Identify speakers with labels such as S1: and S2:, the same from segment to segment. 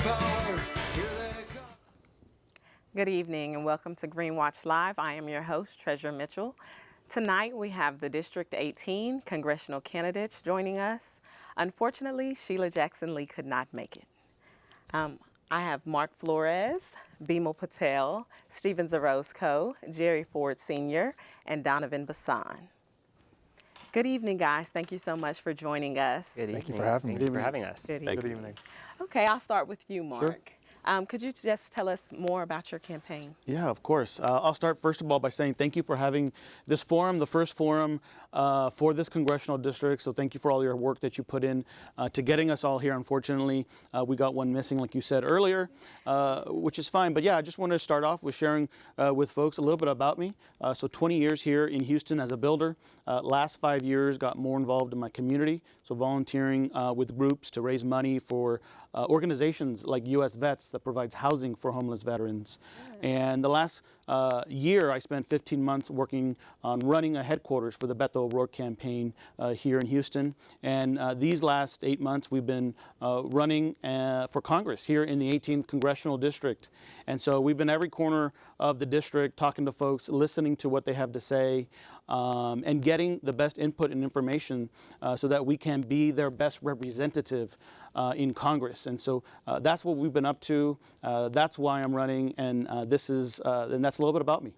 S1: power. Here they come.
S2: Good evening and welcome to Greenwatch Live. I am your host, Treasure Mitchell. Tonight we have the District 18 congressional candidates joining us. Unfortunately, Sheila Jackson Lee could not make it. I have Marc Flores, Bimal Patel, Stephen Orozco, Jerry Ford Sr., and Donovan Boson. Good evening, guys. Thank you so much for joining us.
S3: Good evening.
S4: Thank you for having me.
S3: Thank you for having us.
S2: Good
S4: Good
S2: evening.
S4: evening.
S2: Okay, I'll start with you, Mark.
S4: Sure.
S2: Could you just tell us more about your campaign?
S4: Yeah, of course. I'll start first of all by saying thank you for having this forum, the first forum for this congressional district. So thank you for all your work that you put in to getting us all here. Unfortunately, we got one missing, like you said earlier, which is fine. But yeah, I just want to start off with sharing with folks a little bit about me. So 20 years here in Houston as a builder. Last 5 years, got more involved in my community. So volunteering with groups to raise money for organizations like U.S. Vets that provides housing for homeless veterans. And the last year, I spent 15 months working on running a headquarters for the Beto O'Rourke campaign here in Houston. And these last 8 months, we've been running for Congress here in the 18th Congressional District. And so we've been every corner of the district, talking to folks, listening to what they have to say, and getting the best input and information so that we can be their best representative in Congress. And so that's what we've been up to. That's why I'm running, and and that's a little bit about me.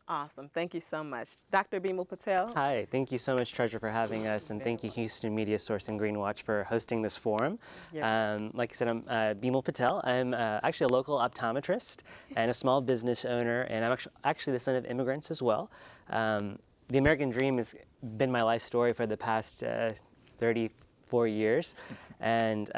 S2: Awesome. Thank you so much. Dr. Bimal Patel.
S3: Hi, thank you so much, Treasure, for having us, and thank you, Houston Media Source and Greenwatch, for hosting this forum. Like I said, I'm Bimal Patel. I'm actually a local optometrist and a small business owner, and I'm actually the son of immigrants as well. The American dream has been my life story for the past 34 years, and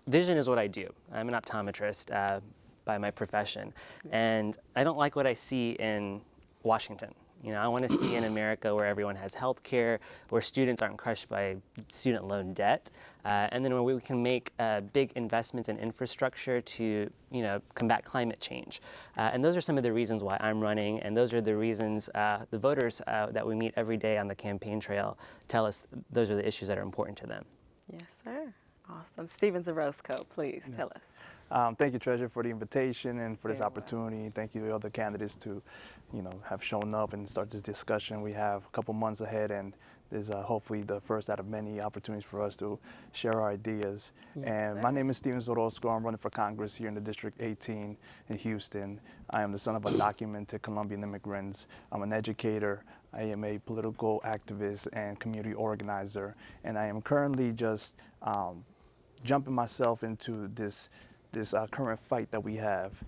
S3: vision is what I do. I'm an optometrist by my profession, and I don't like what I see in Washington. You know, I want to see in America where everyone has health care, where students aren't crushed by student loan debt, and then where we can make big investments in infrastructure to, you know, combat climate change. And those are some of the reasons why I'm running, and those are the reasons the voters that we meet every day on the campaign trail tell us those are the issues that are important to them.
S2: Yes, sir. Awesome. Stephen Orozco, please tell us.
S5: Thank you, Treasure, for the invitation and for this
S2: Very
S5: opportunity. Thank you to the other candidates to, you know, have shown up and start this discussion. We have a couple months ahead, and there's hopefully the first out of many opportunities for us to share our ideas.
S2: Yes,
S5: and
S2: sir.
S5: my name is Stephen Orozco. I'm running for Congress here in the District 18 in Houston. I am the son of undocumented Colombian immigrants. I'm an educator. I am a political activist and community organizer, and I am currently just jumping myself into this current fight that we have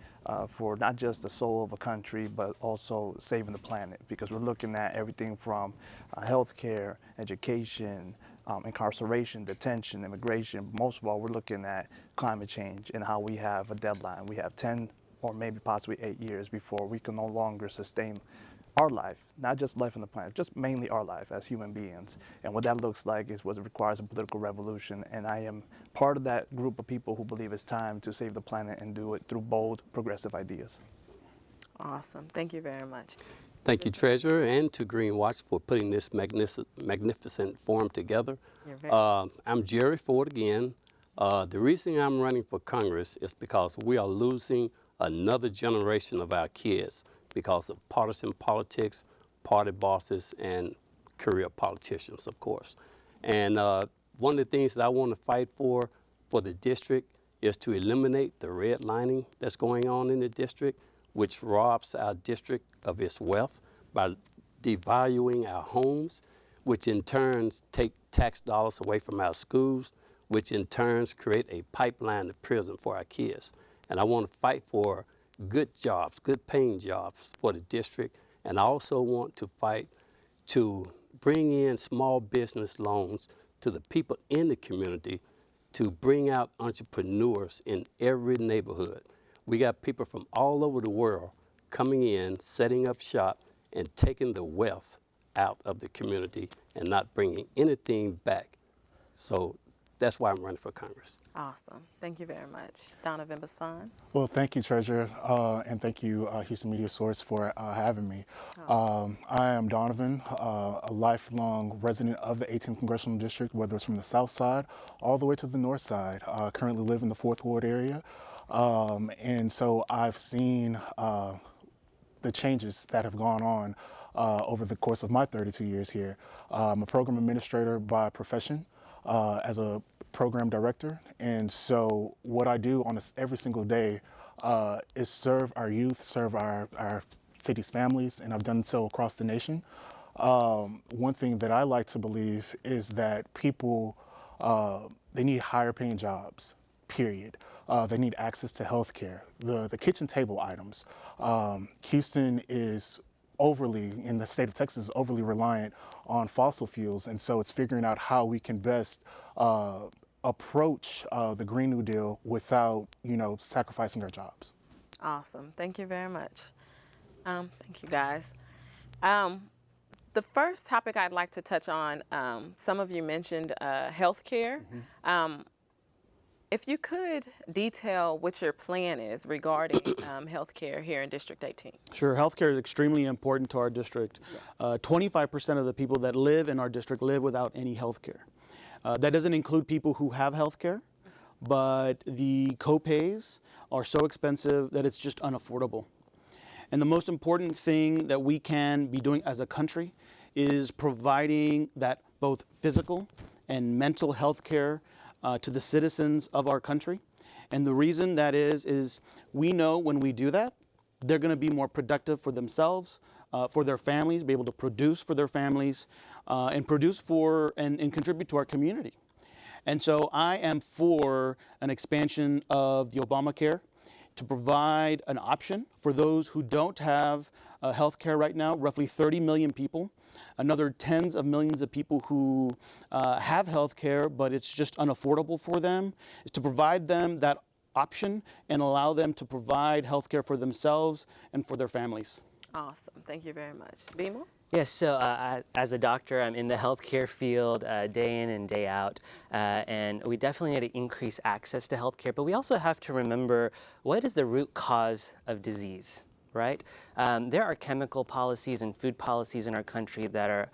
S5: for not just the soul of a country, but also saving the planet, because we're looking at everything from healthcare, education, incarceration, detention, immigration. Most of all, we're looking at climate change and how we have a deadline. We have 10 or maybe possibly 8 years before we can no longer sustain our life, not just life on the planet, just mainly our life as human beings. And what that looks like is what requires a political revolution. And I am part of that group of people who believe it's time to save the planet and do it through bold, progressive ideas.
S2: Awesome. Thank you very much.
S6: Thank you, Treasurer, and to Greenwatch for putting this magnificent forum together.
S2: You're very
S6: I'm Jerry Ford again. The reason I'm running for Congress is because we are losing another generation of our kids because of partisan politics, party bosses, and career politicians, of course. And one of the things that I want to fight for the district is to eliminate the redlining that's going on in the district, which robs our district of its wealth by devaluing our homes, which in turn take tax dollars away from our schools, which in turn create a pipeline to prison for our kids. And I want to fight for good jobs, good paying jobs for the district. And I also want to fight to bring in small business loans to the people in the community to bring out entrepreneurs in every neighborhood. We got people from all over the world coming in, setting up shop, and taking the wealth out of the community and not bringing anything back. So that's why I'm running for Congress.
S2: Awesome. Thank you very much. Donovan Boson.
S7: Well, thank you, Treasurer, and thank you, Houston Media Source, for having me. I am Donovan, a lifelong resident of the 18th Congressional District, whether it's from the south side all the way to the north side. Currently live in the 4th Ward area, and so I've seen the changes that have gone on over the course of my 32 years here. I'm a program administrator by profession, as a program director, and so what I do on every single day is serve our youth, serve our city's families, and I've done so across the nation. One thing that I like to believe is that people, they need higher paying jobs, period. They need access to health care, the kitchen table items. Houston is overly, in the state of Texas, is overly reliant on fossil fuels, and so it's figuring out how we can best approach the Green New Deal without, sacrificing our jobs.
S2: Awesome. Thank you very much. Thank you, guys. The first topic I'd like to touch on, some of you mentioned healthcare. If you could detail what your plan is regarding healthcare here in District 18.
S4: Sure, healthcare is extremely important to our district. 25% of the people that live in our district live without any healthcare. That doesn't include people who have healthcare, but the co-pays are so expensive that it's just unaffordable. And the most important thing that we can be doing as a country is providing that both physical and mental health care to the citizens of our country. And the reason that is we know when we do that, they're going to be more productive for themselves, for their families, be able to produce for their families, and produce for and contribute to our community. And so I am for an expansion of the Obamacare to provide an option for those who don't have health care right now, roughly 30 million people, another tens of millions of people who have health care, but it's just unaffordable for them, is to provide them that option and allow them to provide health care for themselves and for their families.
S2: Awesome. Thank you very much. Bimal?
S3: Yes, so as a doctor, I'm in the healthcare field day in and day out, and we definitely need to increase access to healthcare, but we also have to remember what is the root cause of disease, right? There are chemical policies and food policies in our country that are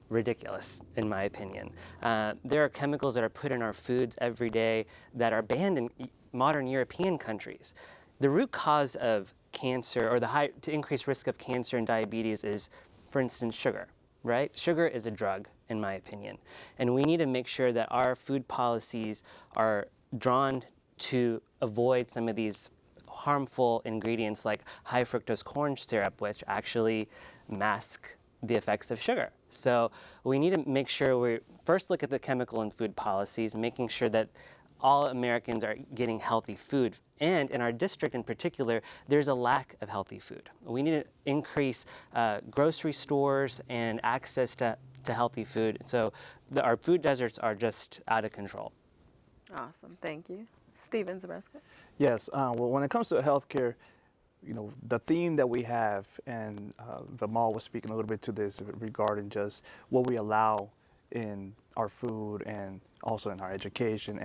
S3: ridiculous, in my opinion. There are chemicals that are put in our foods every day that are banned in modern European countries. The root cause of cancer, or to increase risk of cancer and diabetes, is, for instance, sugar, right? Sugar is a drug, in my opinion. And we need to make sure that our food policies are drawn to avoid some of these harmful ingredients like high fructose corn syrup, which actually mask the effects of sugar. So we need to make sure we first look at the chemical and food policies, making sure that all Americans are getting healthy food. And in our district in particular, there's a lack of healthy food. We need to increase grocery stores and access to healthy food. So our food deserts are just out of control.
S2: Awesome. Thank you. Steven Zabreska?
S5: Yes, well, when it comes to healthcare, the theme that we have, and Bimal was speaking a little bit to this regarding just what we allow in our food and also in our education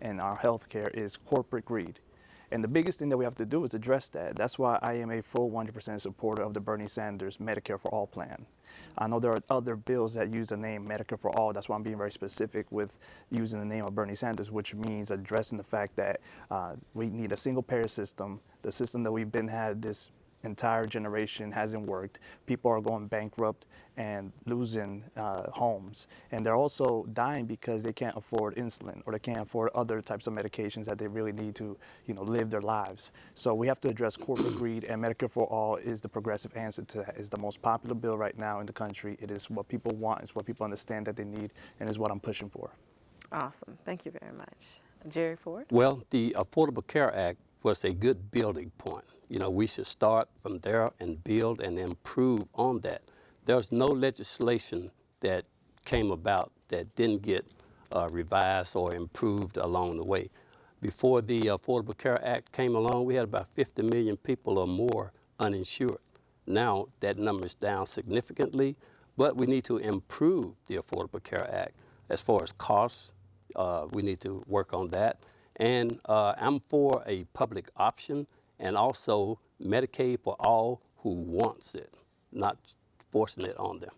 S5: and our healthcare, is corporate greed. And the biggest thing that we have to do is address that. That's why I am a full 100% supporter of the Bernie Sanders Medicare for All plan. I know there are other bills that use the name Medicare for All. That's why I'm being very specific with using the name of Bernie Sanders, which means addressing the fact that we need a single payer system. The system that we've had this entire generation hasn't worked. People are going bankrupt and losing homes. And they're also dying because they can't afford insulin, or they can't afford other types of medications that they really need to, live their lives. So we have to address corporate greed, and Medicare for All is the progressive answer to that. It's the most popular bill right now in the country. It is what people want, it's what people understand that they need, and is what I'm pushing for.
S2: Awesome. Thank you very much. Jerry Ford?
S6: Well, the Affordable Care Act was a good building point. We should start from there and build and improve on that. There's no legislation that came about that didn't get revised or improved along the way. Before the Affordable Care Act came along, we had about 50 million people or more uninsured. Now that number is down significantly, but we need to improve the Affordable Care Act as far as costs, We need to work on that. And I'm for a public option and also Medicaid for all who wants it, not forcing it on them.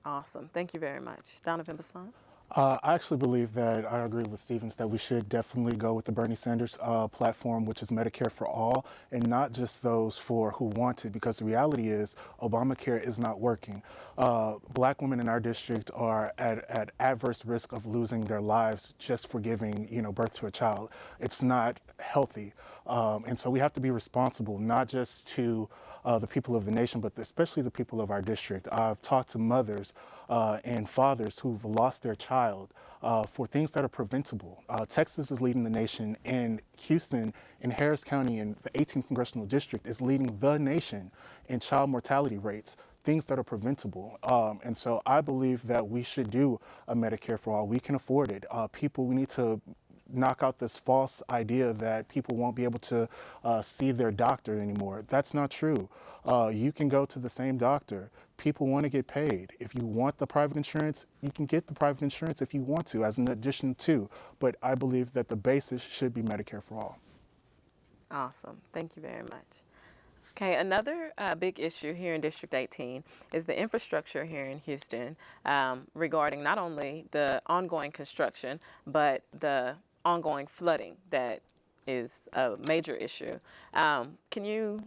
S2: Awesome. Thank you very much. Donovan Boson?
S7: I actually believe that I agree with Stevens that we should definitely go with the Bernie Sanders platform, which is Medicare for all, and not just those for who want it, because the reality is Obamacare is not working. Black women in our district are at adverse risk of losing their lives just for giving, birth to a child. It's not healthy. And so we have to be responsible, not just to the people of the nation, but especially the people of our district. I've talked to mothers and fathers who've lost their child for things that are preventable. Texas is leading the nation, and Houston in Harris County in the 18th Congressional District is leading the nation in child mortality rates, things that are preventable. And so I believe that we should do a Medicare for all. We can afford it. We need to knock out this false idea that people won't be able to see their doctor anymore. That's not true. You can go to the same doctor. People want to get paid. If you want the private insurance, you can get the private insurance if you want to, as an addition to. But I believe that the basis should be Medicare for all.
S2: Awesome. Thank you very much. Okay, another big issue here in District 18 is the infrastructure here in Houston regarding not only the ongoing construction, but the ongoing flooding that is a major issue. Can you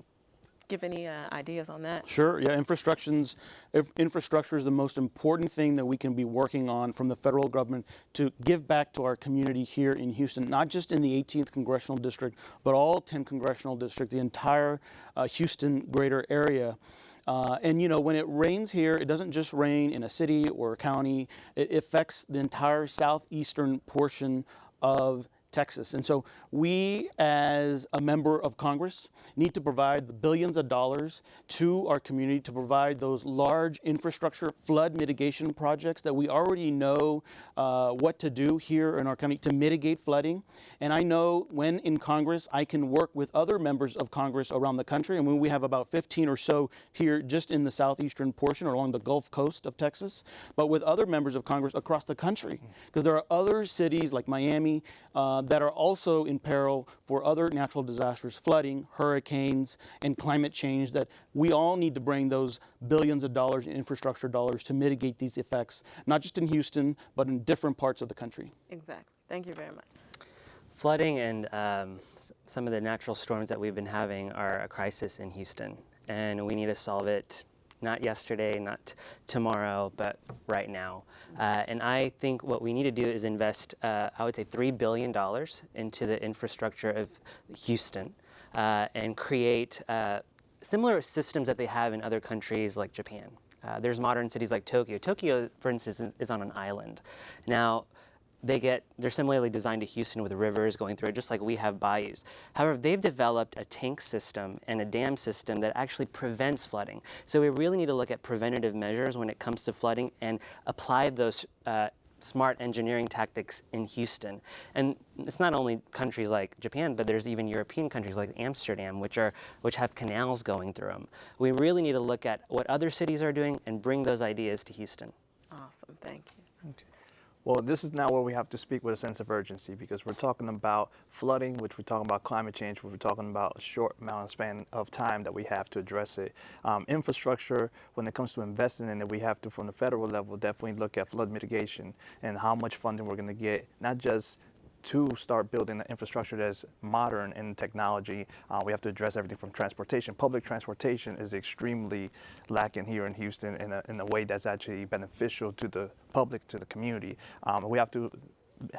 S2: give any ideas on that?
S4: Sure. Yeah, infrastructure is the most important thing that we can be working on from the federal government to give back to our community here in Houston, not just in the 18th Congressional District, but all 10 Congressional Districts, the entire Houston greater area. And when it rains here, it doesn't just rain in a city or a county. It affects the entire southeastern portion of Texas. And so we, as a member of Congress, need to provide the billions of dollars to our community to provide those large infrastructure flood mitigation projects that we already know what to do here in our county to mitigate flooding. And I know when in Congress, I can work with other members of Congress around the country. And we have about 15 or so here just in the southeastern portion or along the Gulf Coast of Texas, but with other members of Congress across the country, because there are other cities like Miami that are also in peril for other natural disasters, flooding, hurricanes, and climate change, that we all need to bring those billions of dollars in infrastructure dollars to mitigate these effects, not just in Houston, but in different parts of the country.
S2: Exactly. Thank you very much.
S3: Flooding and some of the natural storms that we've been having are a crisis in Houston, and we need to solve it not yesterday, not tomorrow, but right now. And I think what we need to do is invest, I would say, $3 billion into the infrastructure of Houston and create similar systems that they have in other countries like Japan. There's modern cities like Tokyo. Tokyo, for instance, is on an island. Now, they're similarly designed to Houston with rivers going through it, just like we have bayous. However, they've developed a tank system and a dam system that actually prevents flooding. So we really need to look at preventative measures when it comes to flooding and apply those smart engineering tactics in Houston. And it's not only countries like Japan, but there's even European countries like Amsterdam, which have canals going through them. We really need to look at what other cities are doing and bring those ideas to Houston.
S2: Awesome. Thank you.
S5: Okay. Well, this is now where we have to speak with a sense of urgency, because we're talking about flooding, which we're talking about climate change, which we're talking about a short amount of span of time that we have to address it. Infrastructure, when it comes to investing in it, we have to, from the federal level, definitely look at flood mitigation and how much funding we're going to get, not just to start building the infrastructure that's modern in technology. We have to address everything from transportation. Public transportation is extremely lacking here in Houston in a way that's actually beneficial to the public, to the community. We have to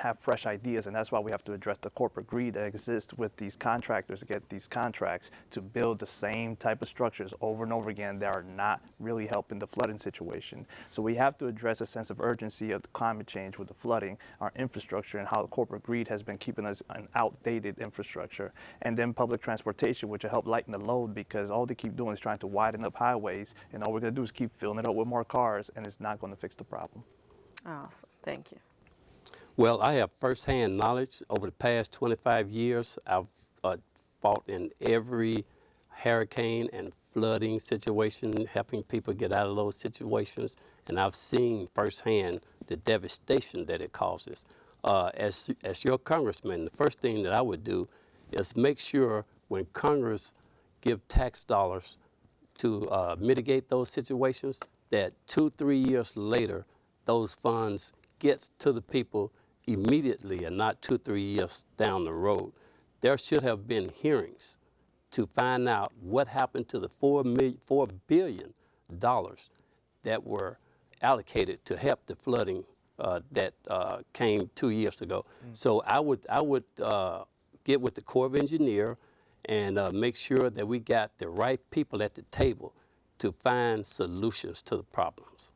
S5: have fresh ideas, and that's why we have to address the corporate greed that exists with these contractors to get these contracts to build the same type of structures over and over again that are not really helping the flooding situation. So we have to address a sense of urgency of the climate change with the flooding, our infrastructure, and how the corporate greed has been keeping us an outdated infrastructure. And then public transportation, which will help lighten the load, because all they keep doing is trying to widen up highways, and all we're going to do is keep filling it up with more cars, and it's not going to fix the problem.
S2: Awesome. Thank you.
S6: Well, I have firsthand knowledge. Over the past 25 years, I've fought in every hurricane and flooding situation, helping people get out of those situations, and I've seen firsthand the devastation that it causes. as your congressman, the first thing that I would do is make sure when Congress give tax dollars to mitigate those situations, that 2-3 years later, those funds get to the people immediately and not 2-3 years down the road. There should have been hearings to find out what happened to the $4 billion that were allocated to help the flooding that came 2 years ago. So I would get with the Corps of Engineer and make sure that we got the right people at the table to find solutions to the problems.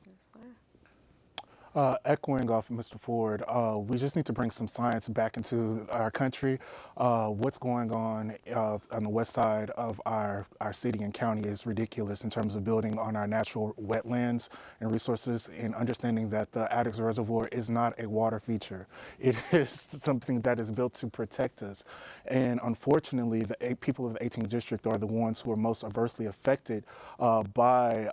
S2: Yes, sir.
S7: Echoing off of Mr. Ford, we just need to bring some science back into our country. What's going on the west side of our city and county is ridiculous in terms of building on our natural wetlands and resources, and understanding that the Addicks Reservoir is not a water feature. It is something that is built to protect us. And unfortunately, the people of the 18th District are the ones who are most adversely affected by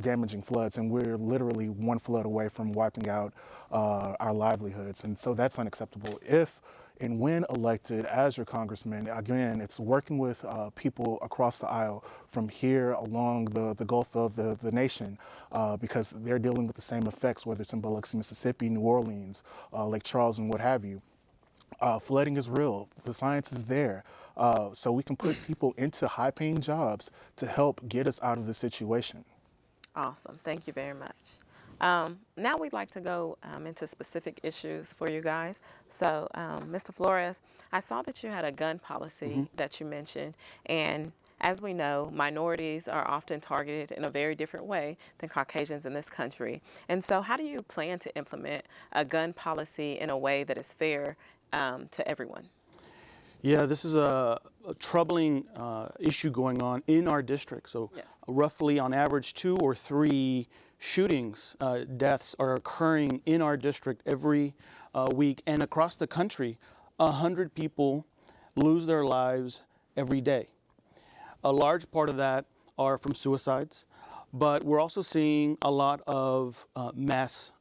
S7: damaging floods, and we're literally one flood away from wiping out our livelihoods. And so that's unacceptable. If and when elected as your congressman, again, it's working with people across the aisle from here along the Gulf of the nation, because they're dealing with the same effects, whether it's in Biloxi, Mississippi, New Orleans, Lake Charles, and what have you. Flooding is real. The science is there. So we can put people into high-paying jobs to help get us out of the situation.
S2: Awesome. Thank you very much. Now we'd like to go into specific issues for you guys. So, Mr. Flores, I saw that you had a gun policy that you mentioned, and as we know, minorities are often targeted in a very different way than Caucasians in this country. And so how do you plan to implement a gun policy in a way that is fair to everyone?
S4: Yeah, this is a troubling issue going on in our district. So
S2: Yes.
S4: roughly on average 2 or 3 shootings, deaths are occurring in our district every week, and across the country, 100 people lose their lives every day. A large part of that are from suicides, but we're also seeing a lot of mass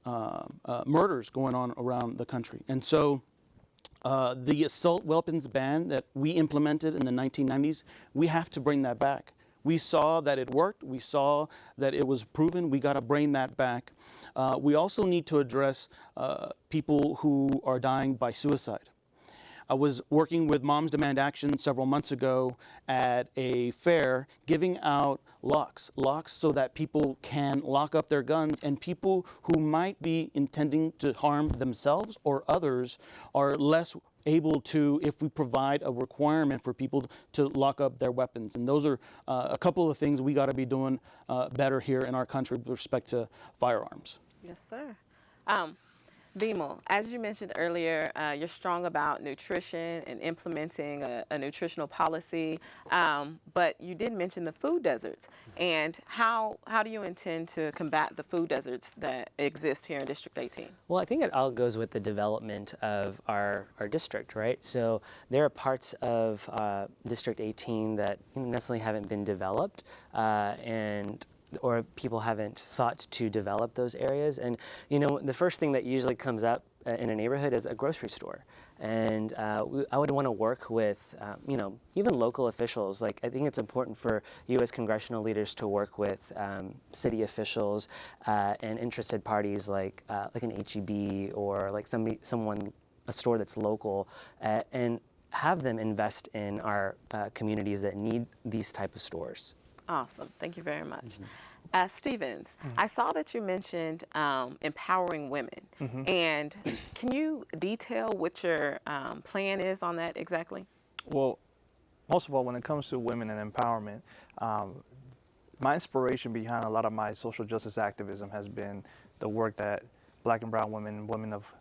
S4: murders going on around the country. And so the assault weapons ban that we implemented in the 1990s, we have to bring that back. We saw that it worked. We saw that it was proven. We got to bring that back. We also need to address people who are dying by suicide. I was working with Moms Demand Action several months ago at a fair, giving out locks so that people can lock up their guns, and people who might be intending to harm themselves or others are less able to if we provide a requirement for people to lock up their weapons. And those are a couple of things we got to be doing better here in our country with respect to firearms.
S2: Yes, sir. Bimal, as you mentioned earlier, you're strong about nutrition and implementing a nutritional policy, but you did mention the food deserts. And how do you intend to combat the food deserts that exist here in District 18?
S3: Well, I think it all goes with the development of our district, right? So there are parts of District 18 that necessarily haven't been developed, or people haven't sought to develop those areas. And the first thing that usually comes up in a neighborhood is a grocery store. And I would want to work with, even local officials. Like, I think it's important for you as congressional leaders to work with city officials and interested parties like an HEB or like a store that's local, and have them invest in our communities that need these type of stores.
S2: Awesome. Thank you very much. Stevens, I saw that you mentioned empowering women. And can you detail what your plan is on that exactly?
S5: Well, most of all, when it comes to women and empowerment, my inspiration behind a lot of my social justice activism has been the work that Black and brown women, women of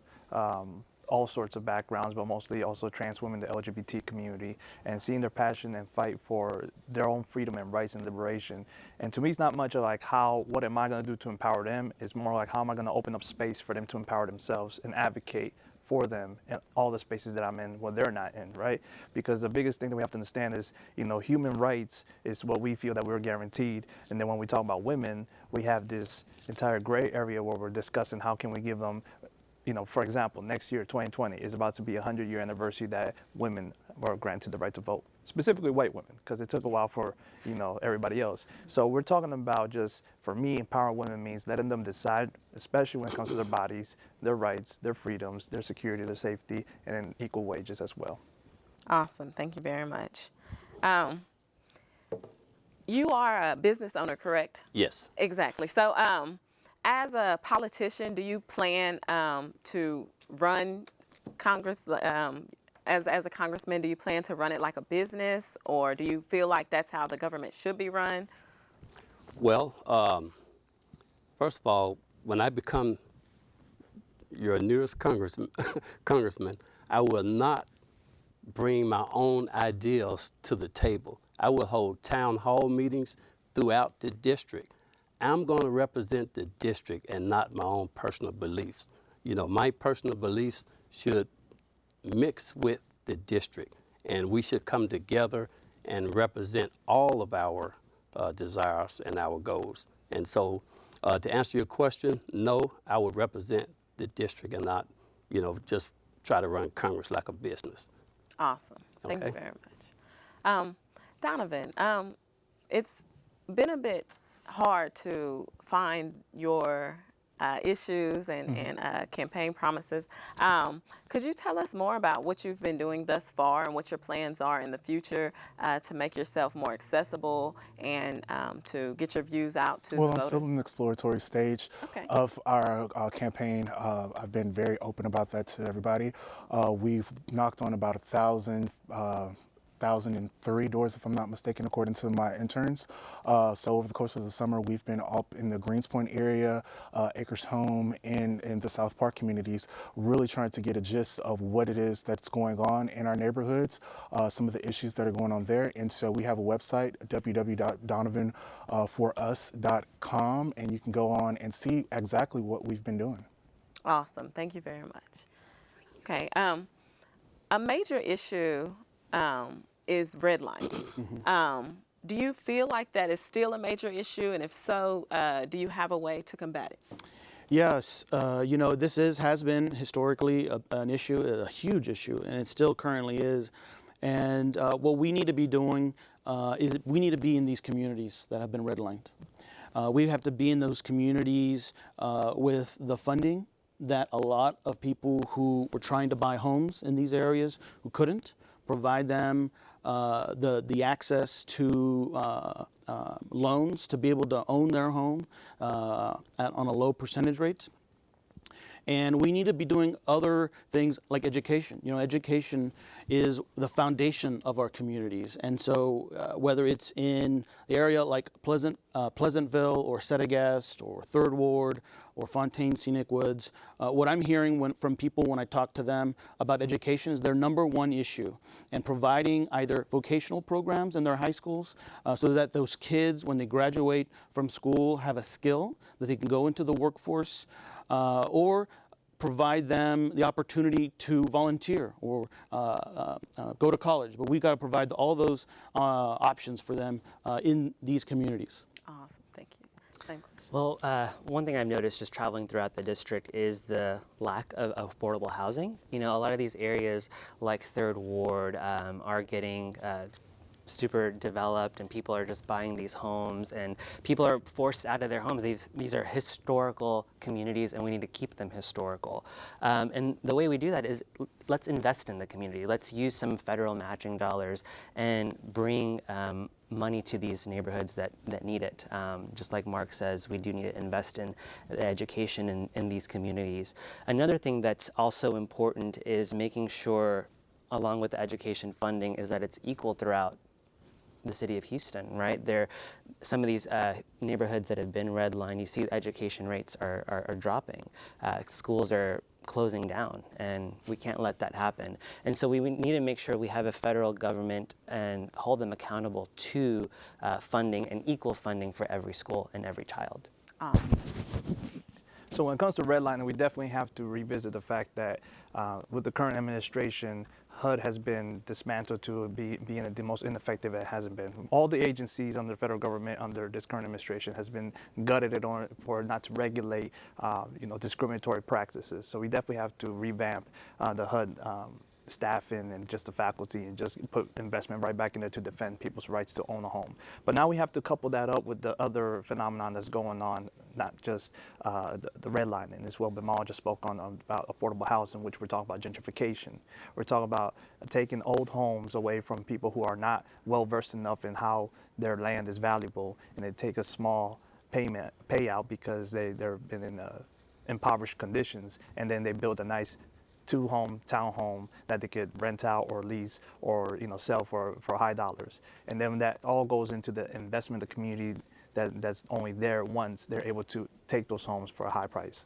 S5: all sorts of backgrounds, but mostly also trans women, the LGBT community, and seeing their passion and fight for their own freedom and rights and liberation. And to me, it's not much of like what am I going to do to empower them? It's more like how am I going to open up space for them to empower themselves and advocate for them in all the spaces that I'm in when they're not in, right? Because the biggest thing that we have to understand is, human rights is what we feel that we're guaranteed. And then when we talk about women, we have this entire gray area where we're discussing how can we give them for example, next year, 2020, is about to be a 100-year anniversary that women were granted the right to vote, specifically white women, because it took a while for, everybody else. So we're talking about just, for me, empowering women means letting them decide, especially when it comes to their bodies, their rights, their freedoms, their security, their safety, and in equal wages as well.
S2: Awesome. Thank you very much. You are a business owner, correct?
S6: Yes.
S2: Exactly. So, as a politician, do you plan to run Congress? As a congressman, do you plan to run it like a business, or do you feel like that's how the government should be run?
S6: Well, first of all, when I become your nearest congressman, I will not bring my own ideas to the table. I will hold town hall meetings throughout the district. I'm going to represent the district and not my own personal beliefs. My personal beliefs should mix with the district, and we should come together and represent all of our desires and our goals. And so, to answer your question, no, I would represent the district and not, just try to run Congress like a business.
S2: Awesome. Thank you
S6: Okay.
S2: very much. Donovan, it's been a bit hard to find your issues and campaign promises. Could you tell us more about what you've been doing thus far and what your plans are in the future to make yourself more accessible and to get your views out to
S7: Well,
S2: the
S7: I'm
S2: voters?
S7: still in the exploratory stage
S2: Okay.
S7: of our campaign. I've been very open about that to everybody. We've knocked on about 1,003 doors, if I'm not mistaken, according to my interns. So over the course of the summer, we've been up in the Greens Point area, Acres Home, and in the South Park communities, really trying to get a gist of what it is that's going on in our neighborhoods, some of the issues that are going on there. And so we have a website, www.donovanforus.com, and you can go on and see exactly what we've been doing.
S2: Awesome. Thank you very much. Okay. A major issue is redlining. Do you feel like that is still a major issue? And if so, do you have a way to combat it?
S4: Yes, this has been historically an issue, a huge issue, and it still currently is. And what we need to be doing is we need to be in these communities that have been redlined. We have to be in those communities with the funding that a lot of people who were trying to buy homes in these areas who couldn't, provide them the access to loans to be able to own their home on a low percentage rate. And we need to be doing other things like education. Education is the foundation of our communities. And so whether it's in the area like Pleasantville or Setagast or Third Ward or Fontaine Scenic Woods, what I'm hearing from people when I talk to them about education is their number one issue. And providing either vocational programs in their high schools so that those kids, when they graduate from school, have a skill that they can go into the workforce, or provide them the opportunity to volunteer or go to college. But we've got to provide all those options for them in these communities.
S2: Awesome. Thank you. Thank you.
S3: Well, one thing I've noticed just traveling throughout the district is the lack of affordable housing. A lot of these areas like Third Ward are getting super developed, and people are just buying these homes, and people are forced out of their homes. These are historical communities, and we need to keep them historical. And the way we do that is let's invest in the community. Let's use some federal matching dollars and bring money to these neighborhoods that need it. Just like Mark says, we do need to invest in education in these communities. Another thing that's also important is making sure, along with the education funding, is that it's equal throughout the city of Houston, right? Some of these neighborhoods that have been redlined, you see education rates are dropping. Schools are closing down, and we can't let that happen. And so we need to make sure we have a federal government and hold them accountable to funding and equal funding for every school and every child.
S2: Awesome.
S5: So when it comes to redlining, we definitely have to revisit the fact that with the current administration, HUD has been dismantled to being the most ineffective it hasn't been. All the agencies under the federal government under this current administration has been gutted in order for not to regulate, discriminatory practices. So we definitely have to revamp the HUD staffing and just the faculty and just put investment right back in there to defend people's rights to own a home. But now we have to couple that up with the other phenomenon that's going on, not just the redlining as well. Bimal just spoke on about affordable housing, which we're talking about gentrification. We're talking about taking old homes away from people who are not well versed enough in how their land is valuable, and they take a small payout because they've been in impoverished conditions, and then they build a nice two-home townhome that they could rent out or lease or sell for high dollars. And then that all goes into the investment of the community that's only there once they're able to take those homes for a high price.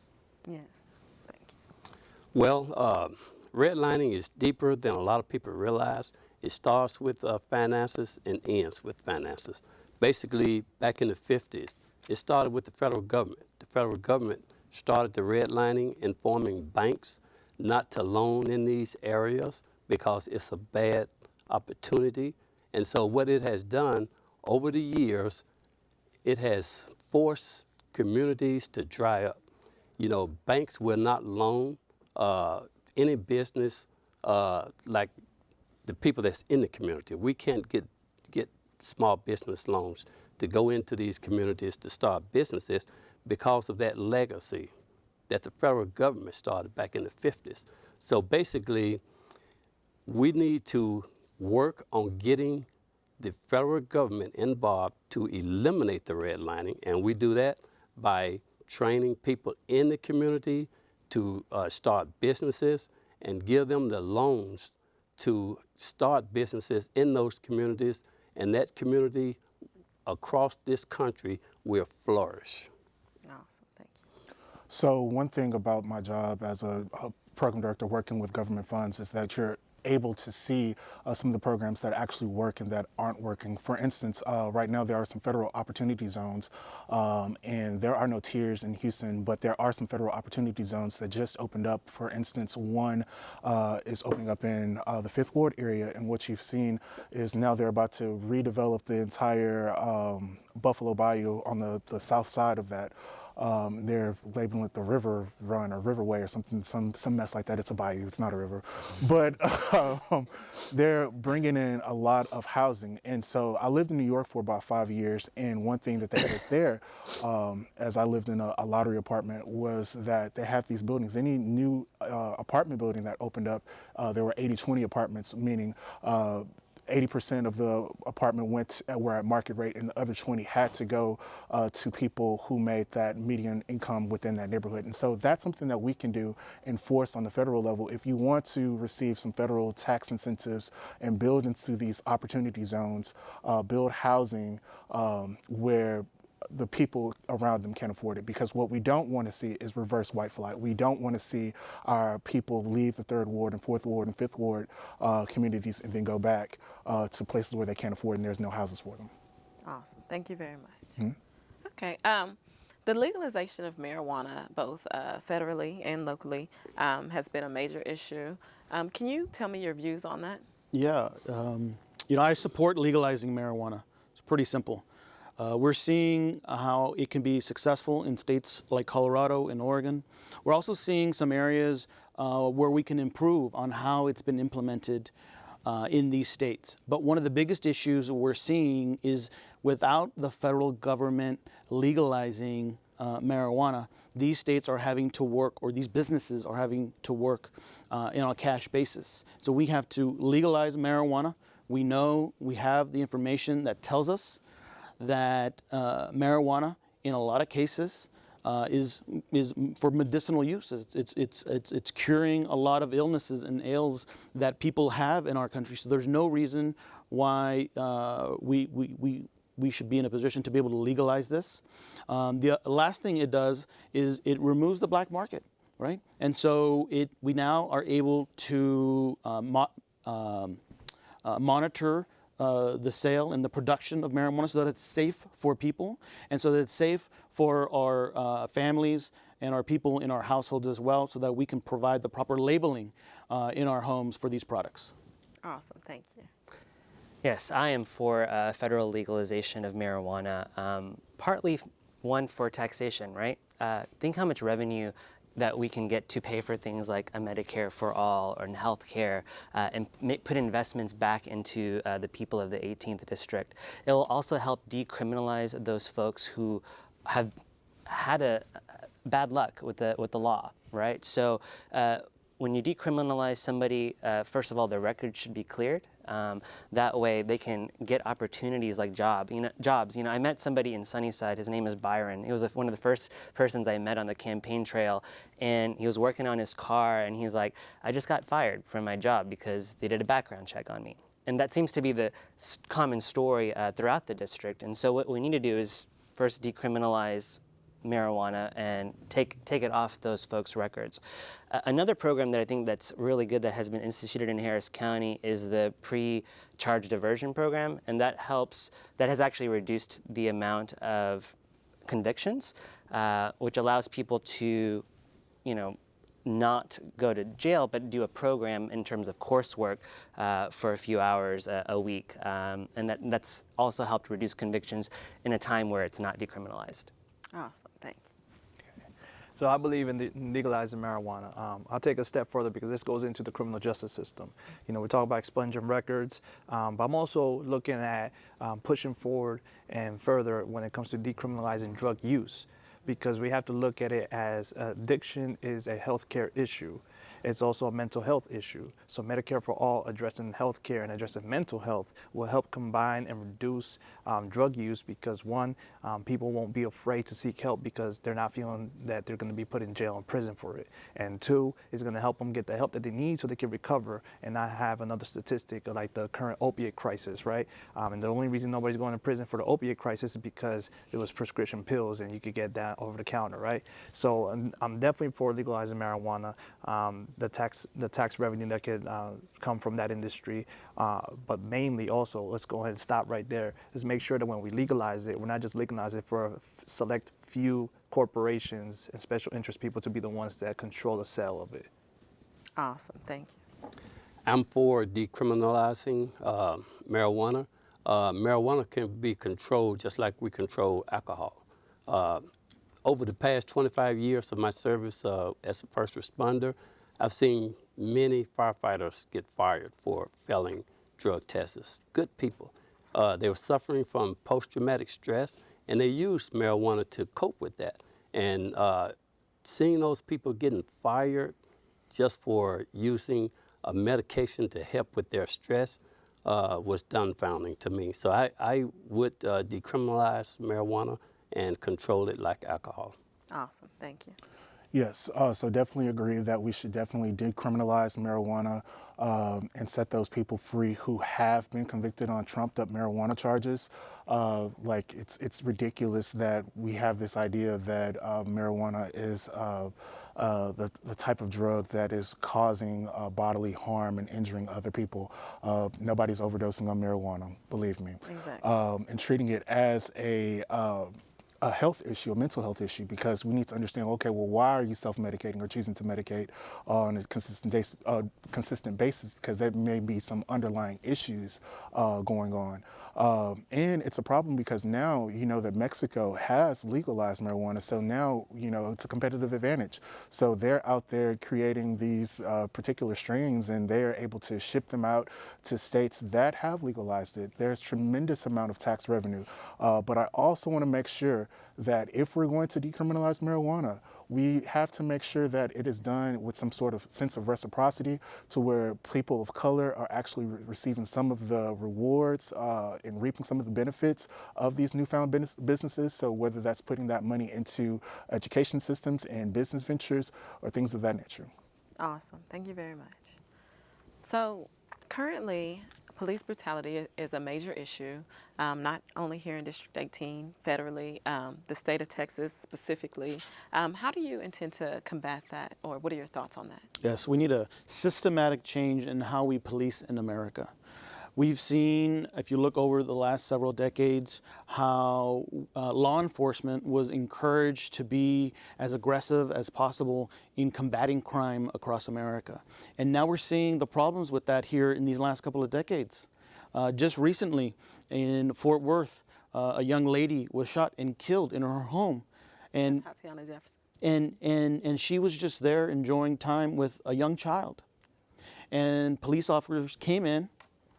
S2: Yes, thank you.
S6: Well, redlining is deeper than a lot of people realize. It starts with finances and ends with finances. Basically, back in the 50s, it started with the federal government. The federal government started the redlining and forming banks not to loan in these areas because it's a bad opportunity. And so what it has done over the years, it has forced communities to dry up. Banks will not loan any business like the people that's in the community. We can't get small business loans to go into these communities to start businesses because of that legacy that the federal government started back in the 50s. So basically, we need to work on getting the federal government involved to eliminate the redlining, and we do that by training people in the community to start businesses and give them the loans to start businesses in those communities, and that community across this country will flourish.
S2: Awesome, thank you.
S7: So one thing about my job as a program director working with government funds is that you're able to see some of the programs that actually work and that aren't working. For instance, right now there are some federal opportunity zones, and there are no tiers in Houston, but there are some federal opportunity zones that just opened up. For instance, one is opening up in the 5th Ward area, and what you've seen is now they're about to redevelop the entire Buffalo Bayou on the south side of that. They're labeling it the River Run or Riverway or something, some mess like that. It's a bayou, it's not a river. But they're bringing in a lot of housing. And so I lived in New York for about 5 years, and one thing that they did there, as I lived in a lottery apartment, was that they have these buildings. Any new apartment building that opened up, there were 80-20 apartments, meaning 80% of the apartment were at market rate, and the other 20 had to go to people who made that median income within that neighborhood. And so that's something that we can do, enforce on the federal level. If you want to receive some federal tax incentives and build into these opportunity zones, build housing where the people around them can't afford it, because what we don't want to see is reverse white flight. We don't want to see our people leave the 3rd Ward and 4th Ward and 5th Ward communities and then go back to places where they can't afford and there's no houses for them.
S2: Awesome. Thank you very much.
S7: Mm-hmm.
S2: Okay. The legalization of marijuana, both federally and locally, has been a major issue. Can you tell me your views on that?
S4: Yeah, I support legalizing marijuana. It's pretty simple. We're seeing how it can be successful in states like Colorado and Oregon. We're also seeing some areas where we can improve on how it's been implemented in these states. But one of the biggest issues we're seeing is without the federal government legalizing marijuana, these states are having to work, or these businesses are having to work on a cash basis. So we have to legalize marijuana. We know we have the information that tells us that marijuana, in a lot of cases, is for medicinal use. It's curing a lot of illnesses and ails that people have in our country. So there's no reason why we should be in a position to be able to legalize this. The last thing it does is it removes the black market, right? And so we now are able to monitor the sale and the production of marijuana so that it's safe for people and so that it's safe for our families and our people in our households as well, so that we can provide the proper labeling in our homes for these products.
S2: Awesome, thank you.
S3: Yes, I am for federal legalization of marijuana, partly one for taxation, right? Think how much revenue that we can get to pay for things like a Medicare for all or health care and put investments back into the people of the 18th district. It will also help decriminalize those folks who have had a bad luck with the law, right? So when you decriminalize somebody, first of all, their record should be cleared. That way they can get opportunities like jobs. I met somebody in Sunnyside. His name is Byron. He was one of the first persons I met on the campaign trail, and he was working on his car, and he's like, I just got fired from my job because they did a background check on me. And that seems to be the common story throughout the district. And so what we need to do is first decriminalize marijuana and take it off those folks' records. Another program that I think that's really good that has been instituted in Harris County is the pre-charge diversion program, and that has actually reduced the amount of convictions, which allows people to, not go to jail, but do a program in terms of coursework for a few hours a week, and that's also helped reduce convictions in a time where it's not decriminalized.
S2: Awesome, thank you.
S5: So I believe in legalizing marijuana. I'll take a step further because this goes into the criminal justice system. We talk about expunging records, but I'm also looking at pushing forward and further when it comes to decriminalizing drug use, because we have to look at it as addiction is a healthcare issue. It's also a mental health issue. So Medicare for All addressing healthcare and addressing mental health will help combine and reduce drug use, because one, people won't be afraid to seek help because they're not feeling that they're going to be put in jail and prison for it. And two, it's going to help them get the help that they need so they can recover and not have another statistic like the current opiate crisis, right? And the only reason nobody's going to prison for the opiate crisis is because it was prescription pills and you could get that over the counter, right? So I'm definitely for legalizing marijuana. The tax revenue that could come from that industry, but mainly also, let's go ahead and stop right there. Let's make sure that when we legalize it, we're not just legalizing it for a select few corporations and special interest people to be the ones that control the sale of it.
S2: Awesome, thank you.
S6: I'm for decriminalizing marijuana. Marijuana can be controlled just like we control alcohol. Over the past 25 years of my service as a first responder, I've seen many firefighters get fired for failing drug tests. Good people. They were suffering from post-traumatic stress, and they used marijuana to cope with that. And seeing those people getting fired just for using a medication to help with their stress was dumbfounding to me. So I would decriminalize marijuana and control it like alcohol.
S2: Awesome, thank you.
S7: Yes, so definitely agree that we should definitely decriminalize marijuana and set those people free who have been convicted on trumped up marijuana charges. Like it's ridiculous that we have this idea that marijuana is the type of drug that is causing bodily harm and injuring other people. Nobody's overdosing on marijuana, believe me.
S2: Exactly.
S7: And treating it as a health issue, a mental health issue, because we need to understand, okay, well, why are you self-medicating or choosing to medicate on a consistent basis? Because there may be some underlying issues going on. And it's a problem because now, that Mexico has legalized marijuana. So now, it's a competitive advantage. So they're out there creating these particular strains, and they're able to ship them out to states that have legalized it. There's tremendous amount of tax revenue. But I also want to make sure that if we're going to decriminalize marijuana, we have to make sure that it is done with some sort of sense of reciprocity, to where people of color are actually receiving some of the rewards and reaping some of the benefits of these newfound businesses. So whether that's putting that money into education systems and business ventures or things of that nature.
S2: Awesome, thank you very much. So currently, police brutality is a major issue, not only here in District 18, federally, the state of Texas specifically. How do you intend to combat that, or what are your thoughts on that?
S4: Yes, we need a systematic change in how we police in America. We've seen, if you look over the last several decades, how law enforcement was encouraged to be as aggressive as possible in combating crime across America. And now we're seeing the problems with that here in these last couple of decades. Just recently in Fort Worth, a young lady was shot and killed in her home. And
S2: Tatiana Jefferson.
S4: and she was just there enjoying time with a young child. And police officers came in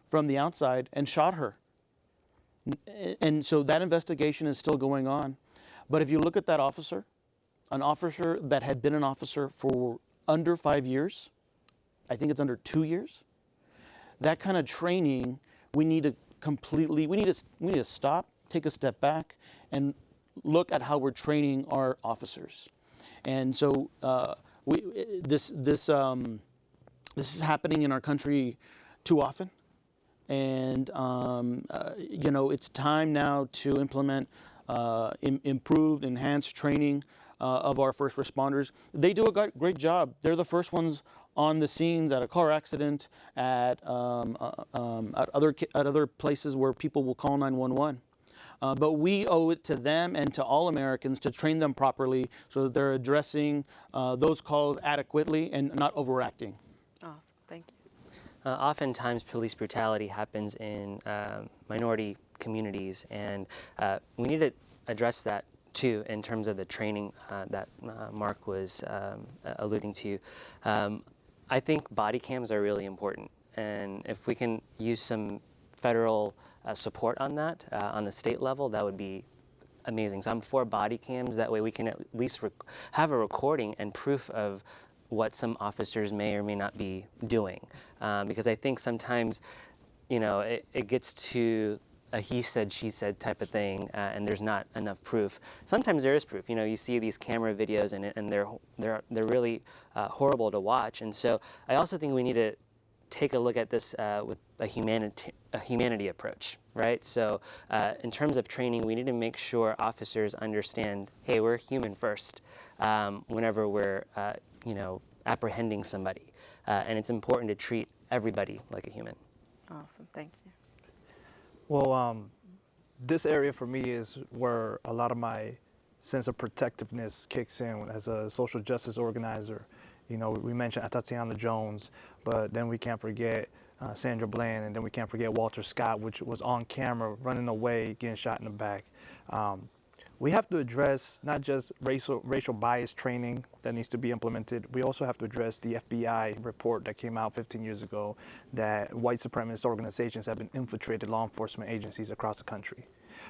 S4: from the outside and shot her. And so that investigation is still going on. But if you look at that officer, an officer that had been an officer for under 5 years, I think it's under 2 years, that kind of training, we need to stop, take a step back, and look at how we're training our officers. And so this is happening in our country too often. And, it's time now to implement improved, enhanced training of our first responders. They do a great job. They're the first ones on the scenes at a car accident, at other places where people will call 911. But we owe it to them and to all Americans to train them properly so that they're addressing those calls adequately and not overacting.
S2: Awesome. Thank you.
S3: Oftentimes, police brutality happens in minority communities, and we need to address that too in terms of the training that Marc was alluding to. I think body cams are really important, and if we can use some federal support on that on the state level, that would be amazing. So I'm for body cams. That way we can at least have a recording and proof of what some officers may or may not be doing. Because I think sometimes, it gets to a he said, she said type of thing, and there's not enough proof. Sometimes there is proof. You see these camera videos, and they're really horrible to watch. And so I also think we need to take a look at this with a humanity approach, right? So in terms of training, we need to make sure officers understand, hey, we're human first whenever we're apprehending somebody. And it's important to treat everybody like a human.
S2: Awesome. Thank you.
S5: Well, this area for me is where a lot of my sense of protectiveness kicks in as a social justice organizer. We mentioned Tatiana Jones, but then we can't forget Sandra Bland, and then we can't forget Walter Scott, which was on camera running away, getting shot in the back. We have to address not just racial bias training that needs to be implemented. We also have to address the FBI report that came out 15 years ago that white supremacist organizations have been infiltrated law enforcement agencies across the country.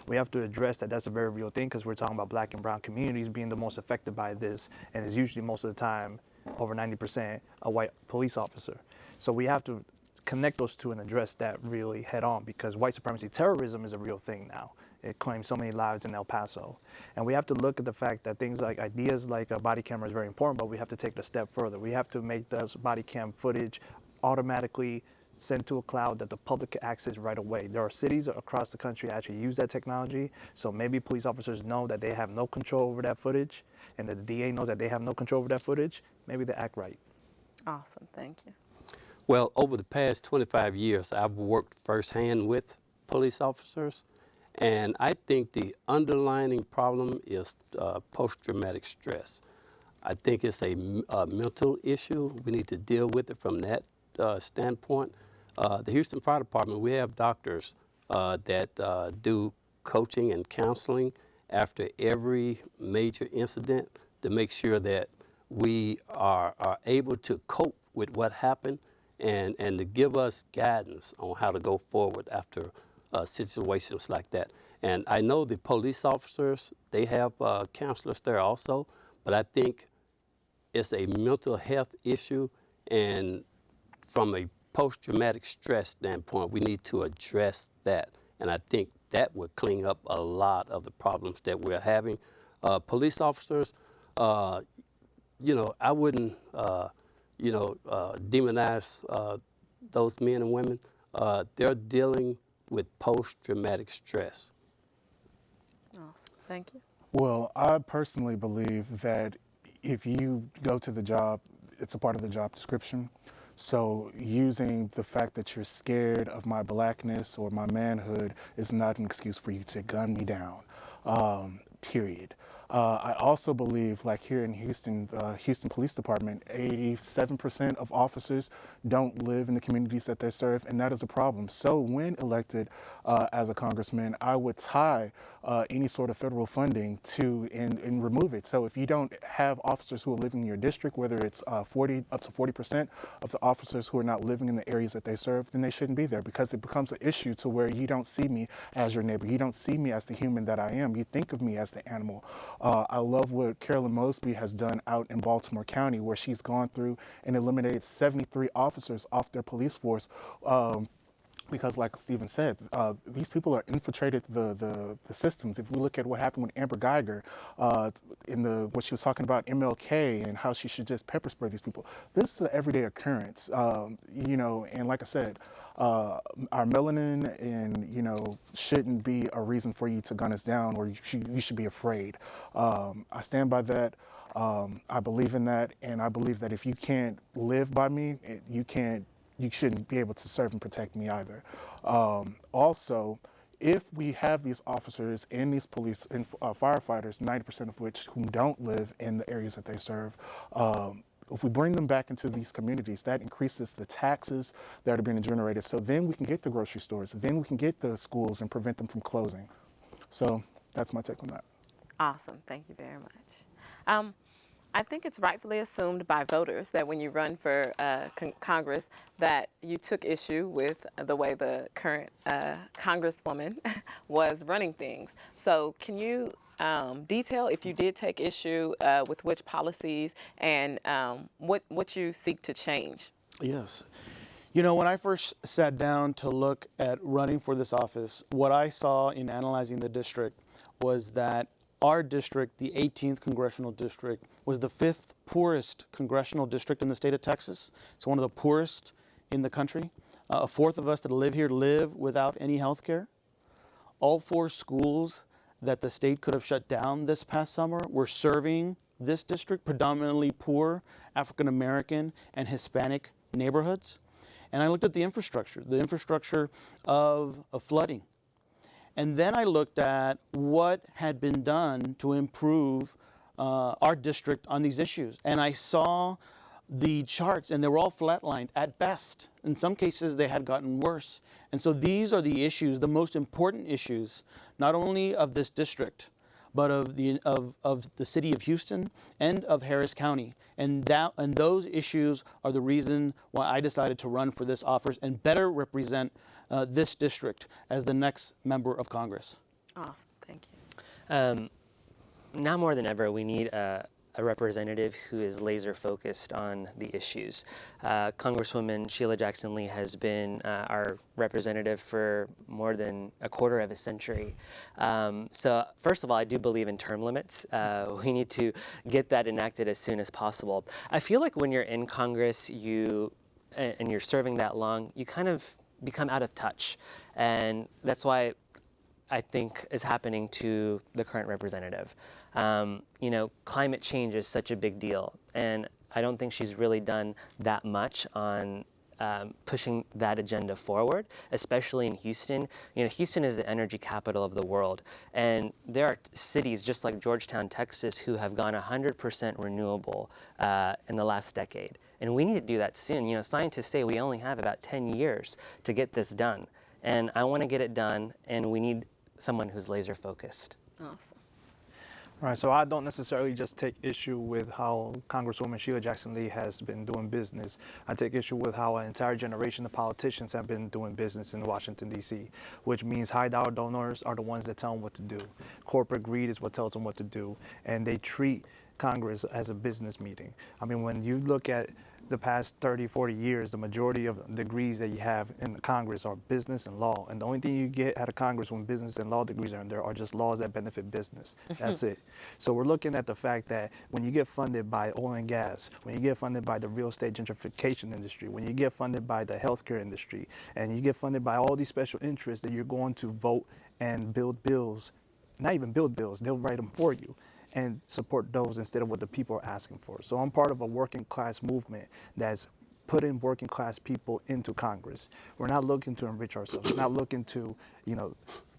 S5: We have to address that that's a very real thing because we're talking about black and brown communities being the most affected by this, and it's usually most of the time, over 90%, a white police officer. So we have to connect those two and address that really head on because white supremacy terrorism is a real thing now. It claims so many lives in El Paso. And we have to look at the fact that ideas like a body camera is very important, but we have to take it a step further. We have to make those body cam footage automatically sent to a cloud that the public can access right away. There are cities across the country that actually use that technology, so maybe police officers know that they have no control over that footage, and that the DA knows that they have no control over that footage. Maybe they act right.
S2: Awesome. Thank you.
S6: Well, over the past 25 years, I've worked firsthand with police officers, and I think the underlying problem is post-traumatic stress. I think it's a mental issue. We need to deal with it from that standpoint. The Houston Fire Department, we have doctors that do coaching and counseling after every major incident to make sure that we are able to cope with what happened and to give us guidance on how to go forward after situations like that. And I know the police officers, they have counselors there also, but I think it's a mental health issue, and from a post-traumatic stress standpoint, we need to address that. And I think that would clean up a lot of the problems that we're having. Police officers, I wouldn't, demonize those men and women. They're dealing with post-traumatic stress.
S2: Awesome. Thank you.
S7: Well, I personally believe that if you go to the job, it's a part of the job description. So using the fact that you're scared of my blackness or my manhood is not an excuse for you to gun me down, period. I also believe, like here in Houston, the Houston Police Department, 87% of officers don't live in the communities that they serve, and that is a problem. So when elected as a congressman, I would tie any sort of federal funding to and remove it. So if you don't have officers who are living in your district, whether it's 40 up to 40% of the officers who are not living in the areas that they serve, then they shouldn't be there, because it becomes an issue to where you don't see me as your neighbor. You don't see me as the human that I am. You think of me as the animal. I love what Carolyn Mosby has done out in Baltimore County, where she's gone through and eliminated 73 officers off their police force. Because like Stephen said, these people are infiltrated the systems. If we look at what happened with Amber Geiger, what she was talking about MLK and how she should just pepper spray these people, this is an everyday occurrence, and like I said, our melanin shouldn't be a reason for you to gun us down, or you should be afraid. I stand by that. I believe in that, and I believe that if you can't live by me, you shouldn't be able to serve and protect me either. Also, if we have these officers and these police and firefighters, 90% of which who don't live in the areas that they serve, if we bring them back into these communities, that increases the taxes that are being generated. So then we can get the grocery stores, then we can get the schools and prevent them from closing. So that's my take on that.
S2: Awesome. Thank you very much. I think it's rightfully assumed by voters that when you run for Congress that you took issue with the way the current Congresswoman was running things. So can you detail if you did take issue with which policies and what you seek to change?
S4: Yes. When I first sat down to look at running for this office, what I saw in analyzing the district was that our district, the 18th congressional district, was the 5th poorest congressional district in the state of Texas. It's one of the poorest in the country. A fourth of us that live here live without any health care. All 4 schools that the state could have shut down this past summer were serving this district, predominantly poor African American and Hispanic neighborhoods. And I looked at the infrastructure of flooding. And then I looked at what had been done to improve our district on these issues. And I saw the charts, and they were all flatlined at best. In some cases, they had gotten worse. And so these are the issues, the most important issues, not only of this district, but of the city of Houston and of Harris County. And those issues are the reason why I decided to run for this office and better represent this district as the next member of Congress.
S2: Awesome, thank you.
S3: Now more than ever, we need a representative who is laser focused on the issues. Congresswoman Sheila Jackson Lee has been our representative for more than a quarter of a century. So first of all, I do believe in term limits. We need to get that enacted as soon as possible. I feel like when you're in Congress, and you're serving that long, you kind of become out of touch. And that's why I think is happening to the current representative. Climate change is such a big deal, and I don't think she's really done that much on pushing that agenda forward, especially in Houston. Houston is the energy capital of the world, and there are cities just like Georgetown, Texas, who have gone 100% renewable in the last decade. And we need to do that soon. Scientists say we only have about 10 years to get this done. And I want to get it done, and we need someone who's laser focused.
S2: Awesome.
S5: Right, so I don't necessarily just take issue with how Congresswoman Sheila Jackson Lee has been doing business. I take issue with how an entire generation of politicians have been doing business in Washington, D.C., which means high-dollar donors are the ones that tell them what to do. Corporate greed is what tells them what to do, and they treat Congress as a business meeting. I mean, when you look at the past 30, 40 years, the majority of degrees that you have in the Congress are business and law. And the only thing you get out of Congress when business and law degrees are in there are just laws that benefit business. That's it. So we're looking at the fact that when you get funded by oil and gas, when you get funded by the real estate gentrification industry, when you get funded by the healthcare industry, and you get funded by all these special interests, that you're going to vote and build bills, not even build bills, they'll write them for you, and support those instead of what the people are asking for. So I'm part of a working class movement that's putting working class people into Congress. We're not looking to enrich ourselves. We're not looking to,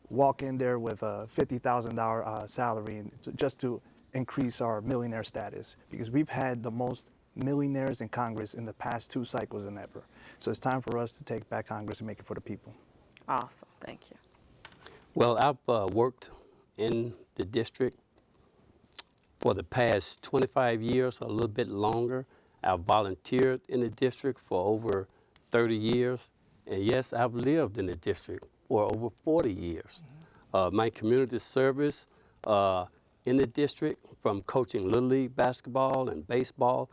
S5: walk in there with a $50,000 salary and just to increase our millionaire status, because we've had the most millionaires in Congress in the past 2 cycles than ever. So it's time for us to take back Congress and make it for the people.
S2: Awesome. Thank you.
S6: Well, I've worked in the district for the past 25 years, a little bit longer. I've volunteered in the district for over 30 years. And yes, I've lived in the district for over 40 years. My community service in the district, from coaching Little League basketball and baseball,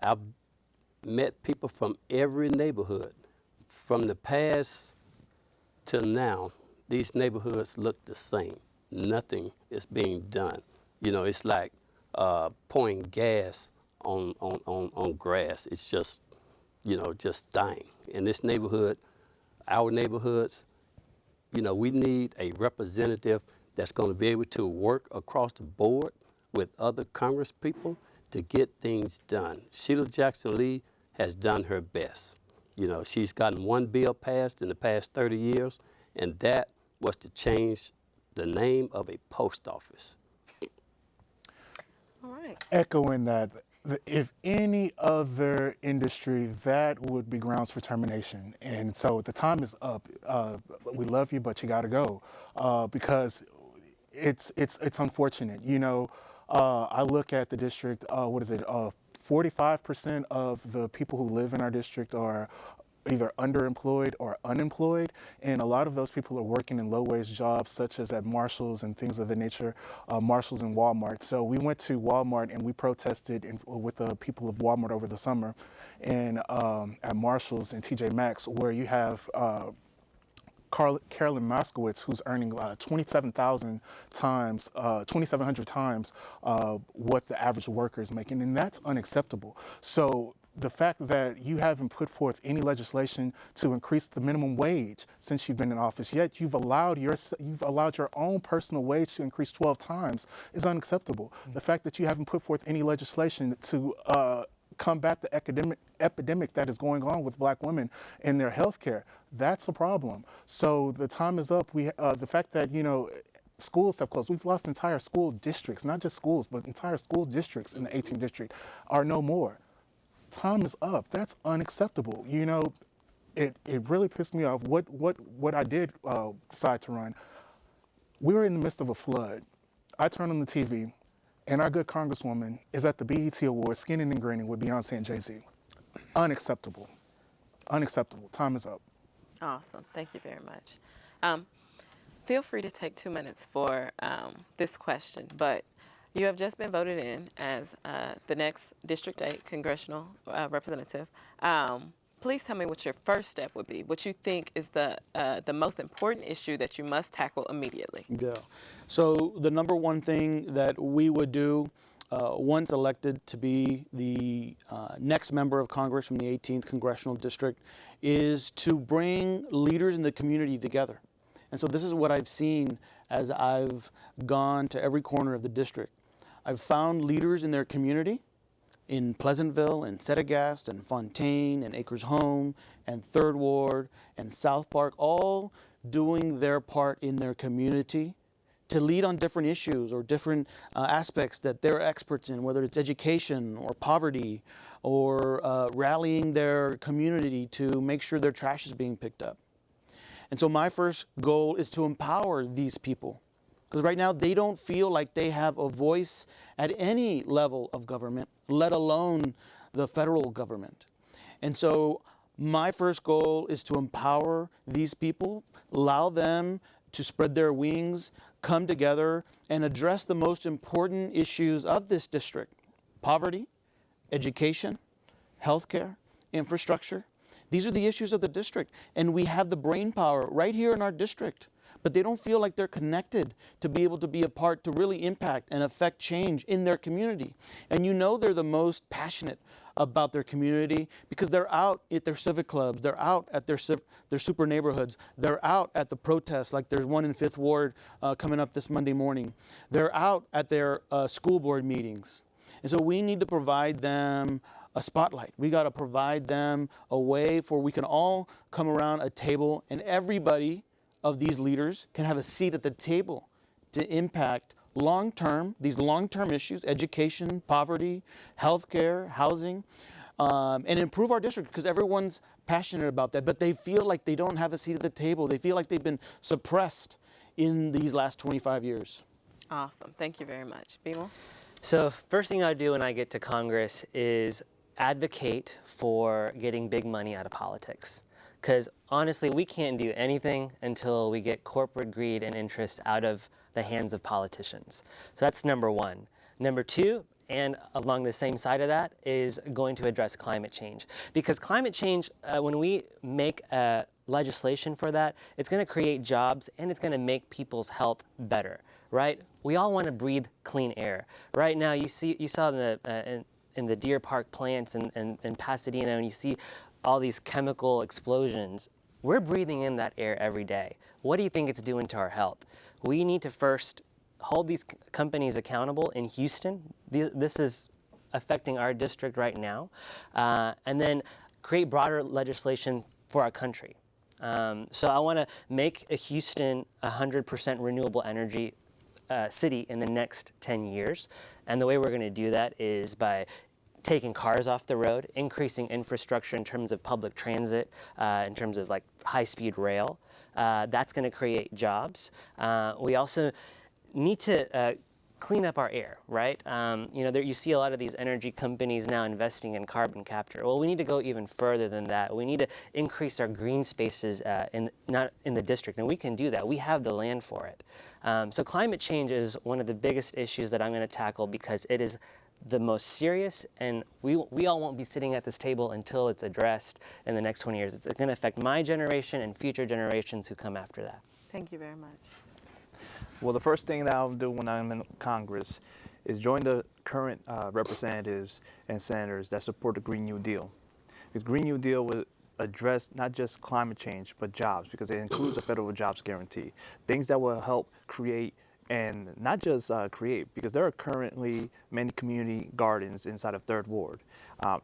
S6: I've met people from every neighborhood. From the past till now, these neighborhoods look the same. Nothing is being done. It's like pouring gas on grass. It's just, just dying. In this neighborhood, our neighborhoods, we need a representative that's going to be able to work across the board with other Congress people to get things done. Sheila Jackson Lee has done her best. She's gotten 1 bill passed in the past 30 years, and that was to change the name of a post office.
S2: All right.
S7: Echoing that, if any other industry, that would be grounds for termination. And so the time is up. We love you, but you got to go, because it's unfortunate. I look at the district. 45% of the people who live in our district are either underemployed or unemployed, and a lot of those people are working in low-wage jobs such as at Marshalls and things of the nature, Marshalls and Walmart. So we went to Walmart and we protested with the people of Walmart over the summer, and at Marshalls and TJ Maxx, where you have Carolyn Moskowitz, who's earning 2,700 times what the average worker is making, and that's unacceptable. So the fact that you haven't put forth any legislation to increase the minimum wage since you've been in office, yet you've allowed your own personal wage to increase 12 times is unacceptable. Mm-hmm. The fact that you haven't put forth any legislation to combat the epidemic that is going on with Black women in their health care, that's a problem. So the time is up. The fact that, schools have closed. We've lost entire school districts, not just schools, but entire school districts in the 18th district are no more. Time is up. That's unacceptable. It really pissed me off. What I did decide to run, we were in the midst of a flood. I turned on the TV, and our good Congresswoman is at the BET Awards skinning and grinning with Beyonce and Jay-Z. Unacceptable. Unacceptable. Time is up.
S2: Awesome. Thank you very much. Feel free to take 2 minutes for this question, but you have just been voted in as the next District 8 congressional representative. Please tell me what your first step would be, what you think is the most important issue that you must tackle immediately.
S4: Yeah. So the number one thing that we would do once elected to be the next member of Congress from the 18th Congressional District is to bring leaders in the community together. And so this is what I've seen as I've gone to every corner of the district. I've found leaders in their community, in Pleasantville and Setagast and Fontaine and Acres Home and Third Ward and South Park, all doing their part in their community to lead on different issues or different aspects that they're experts in, whether it's education or poverty or rallying their community to make sure their trash is being picked up. And so my first goal is to empower these people, because right now they don't feel like they have a voice at any level of government, let alone the federal government. And so my first goal is to empower these people, allow them to spread their wings, come together, and address the most important issues of this district: poverty, education, healthcare, infrastructure. These are the issues of the district, and we have the brain power right here in our district, but they don't feel like they're connected to be able to be a part to really impact and affect change in their community. And they're the most passionate about their community because they're out at their civic clubs, they're out at their super neighborhoods, they're out at the protests, like there's one in 5th Ward coming up this Monday morning. They're out at their school board meetings. And so we need to provide them a spotlight. We got to provide them a way for we can all come around a table and everybody of these leaders can have a seat at the table to impact these long-term issues, education, poverty, healthcare, housing, and improve our district, because everyone's passionate about that, but they feel like they don't have a seat at the table. They feel like they've been suppressed in these last 25 years.
S2: Awesome. Thank you very much. Bimal?
S3: So first thing I do when I get to Congress is advocate for getting big money out of politics. Because honestly, we can't do anything until we get corporate greed and interest out of the hands of politicians. So that's number one. Number two, and along the same side of that, is going to address climate change. Because climate change, when we make legislation for that, it's going to create jobs and it's going to make people's health better, right? We all want to breathe clean air. Right now, you saw in the Deer Park plants in Pasadena, and you see all these chemical explosions. We're breathing in that air every day. What do you think it's doing to our health? We need to first hold these companies accountable in Houston. This is affecting our district right now. And then create broader legislation for our country. So I want to make Houston 100% renewable energy city in the next 10 years. And the way we're going to do that is by taking cars off the road, increasing infrastructure in terms of public transit, in terms of like high-speed rail. That's going to create jobs. We also need to clean up our air, right? You see a lot of these energy companies now investing in carbon capture. Well, we need to go even further than that. We need to increase our green spaces not in the district, and we can do that. We have the land for it. So climate change is one of the biggest issues that I'm going to tackle because it is the most serious, and we all won't be sitting at this table until it's addressed in the next 20 years. It's going to affect my generation and future generations who come after that.
S2: Thank you very much.
S5: Well, the first thing that I'll do when I'm in Congress is join the current representatives and senators that support the Green New Deal. Because Green New Deal will address not just climate change, but jobs, because it includes a federal jobs guarantee. Things that will help create, and not just create, because there are currently many community gardens inside of Third Ward.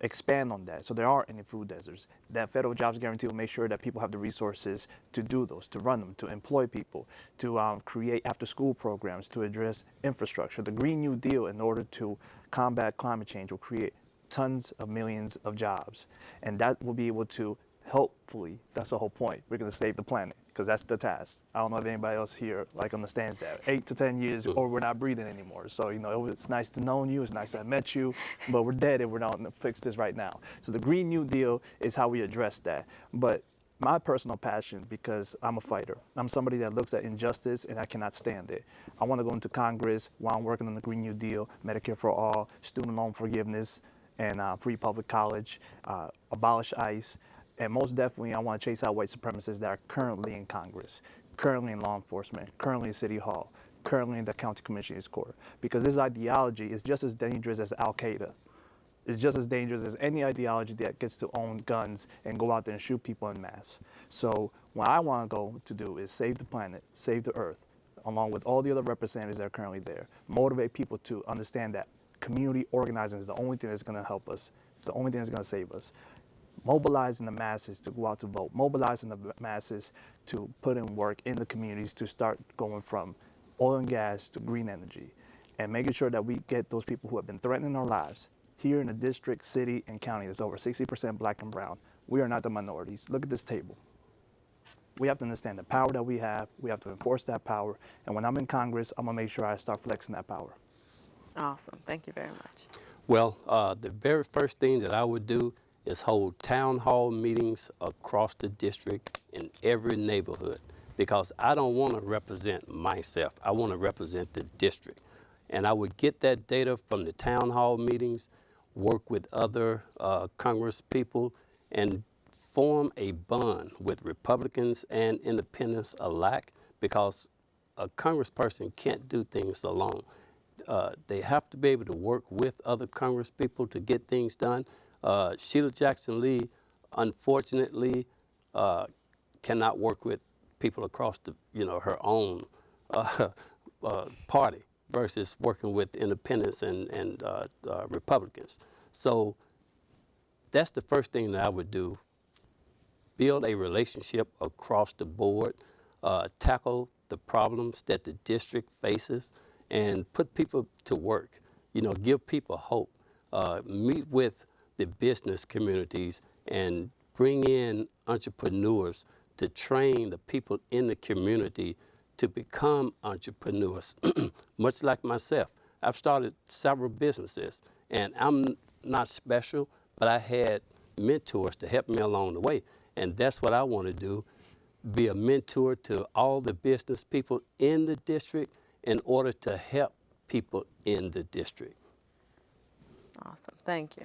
S5: Expand on that so there aren't any food deserts. That federal jobs guarantee will make sure that people have the resources to do those, to run them, to employ people, to create after-school programs, to address infrastructure. The Green New Deal, in order to combat climate change, will create tons of millions of jobs. And that will be able to, hopefully, that's the whole point, we're going to save the planet, because that's the task. I don't know if anybody else here understands that. 8 to 10 years or we're not breathing anymore. So, it's nice to know you, it's nice to have met you, but we're dead if we're not going to fix this right now. So the Green New Deal is how we address that. But my personal passion, because I'm a fighter, I'm somebody that looks at injustice and I cannot stand it. I want to go into Congress while I'm working on the Green New Deal, Medicare for all, student loan forgiveness, and free public college, abolish ICE. And most definitely, I want to chase out white supremacists that are currently in Congress, currently in law enforcement, currently in City Hall, currently in the County Commissioner's Court. Because this ideology is just as dangerous as Al-Qaeda. It's just as dangerous as any ideology that gets to own guns and go out there and shoot people en masse. So what I want to go to do is save the planet, save the earth, along with all the other representatives that are currently there. Motivate people to understand that community organizing is the only thing that's going to help us. It's the only thing that's going to save us. Mobilizing the masses to go out to vote, mobilizing the masses to put in work in the communities to start going from oil and gas to green energy, and making sure that we get those people who have been threatening our lives. Here in the district, city, and county, there's over 60% black and brown. We are not the minorities. Look at this table. We have to understand the power that we have. We have to enforce that power. And when I'm in Congress, I'm going to make sure I start flexing that power.
S2: Awesome. Thank you very much.
S6: Well, the very first thing that I would do is hold town hall meetings across the district in every neighborhood, because I don't want to represent myself. I want to represent the district. And I would get that data from the town hall meetings, work with other Congress people, and form a bond with Republicans and independents alike, because a congressperson can't do things alone. They have to be able to work with other Congress people to get things done. Sheila Jackson Lee, unfortunately, cannot work with people across the, her own party versus working with independents and Republicans. So that's the first thing that I would do. Build a relationship across the board, tackle the problems that the district faces, and put people to work. You know, give people hope. Meet with the business communities and bring in entrepreneurs to train the people in the community to become entrepreneurs. Much like myself, I've started several businesses, and I'm not special, but I had mentors to help me along the way. And that's what I want to do, be a mentor to all the business people in the district in order to help people in the district.
S2: Awesome. Thank you.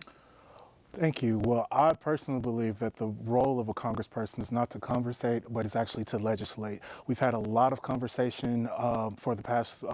S7: Thank you. Well, I personally believe that the role of a congressperson is not to conversate, but it's actually to legislate. We've had a lot of conversation for the past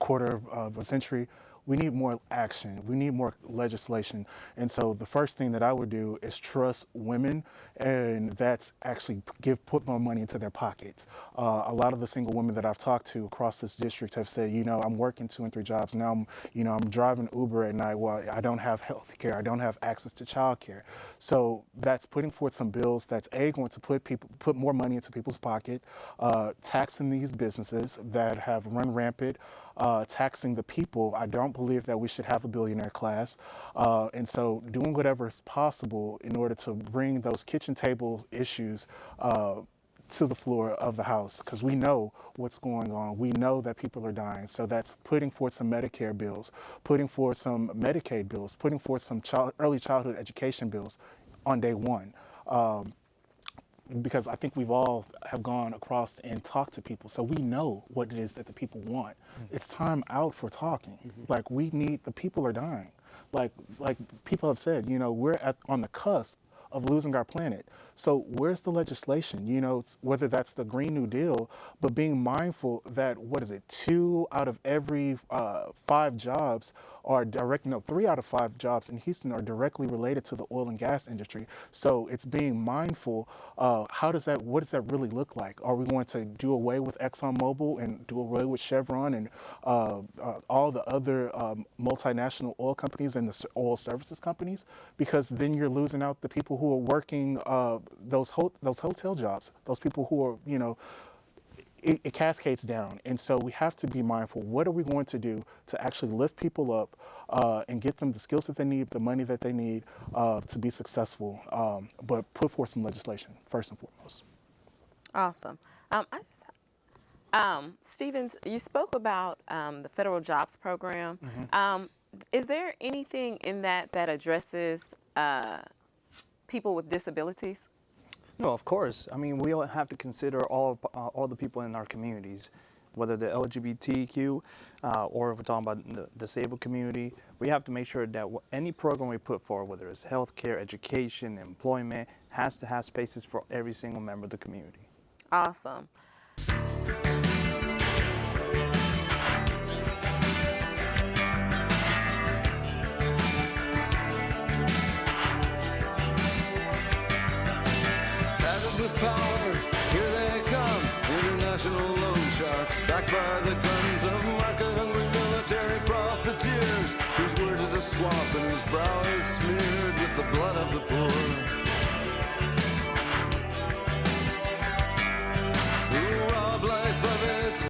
S7: quarter of a century. We need more action. We need more legislation. And so the first thing that I would do is trust women, and that's actually put more money into their pockets. A lot of the single women that I've talked to across this district have said, you know, I'm working 2 and 3 jobs. Now I'm driving Uber at night. Well, I don't have health care. I don't have access to child care. So that's putting forth some bills that's going to put more money into people's pocket, taxing these businesses that have run rampant, taxing the people. I don't believe that we should have a billionaire class. And so doing whatever is possible in order to bring those kitchen table issues to the floor of the House, because we know what's going on. We know that people are dying. So that's putting forth some Medicare bills, putting forth some Medicaid bills, putting forth some early childhood education bills on day one. Because I think we've all have gone across and talked to people, so we know what it is that the people want. It's time out for talking. Like, the people are dying. Like people have said, you know, we're on the cusp of losing our planet. So where's the legislation? You know, whether that's the Green New Deal, but being mindful that, 2 out of every 5 jobs are 3 out of 5 jobs in Houston are directly related to the oil and gas industry. So it's being mindful. What does that really look like? Are we going to do away with ExxonMobil and do away with Chevron and all the other multinational oil companies and the oil services companies? Because then you're losing out the people who are working those hotel jobs, those people who are, you know, it cascades down. And so we have to be mindful. What are we going to do to actually lift people up and get them the skills that they need, the money that they need to be successful, but put forth some legislation first and foremost.
S2: Awesome. Stevens, you spoke about the federal jobs program. Is there anything in that addresses people with disabilities?
S5: No, of course. I mean, we all have to consider all the people in our communities, whether the LGBTQ or if we're talking about the disabled community. We have to make sure that any program we put forward, whether it's healthcare, education, employment, has to have spaces for every single member of the community.
S2: Awesome.
S1: Power, here they come, international loan sharks, backed by the guns of market-hungry military profiteers, whose word is a swamp and whose brow is smeared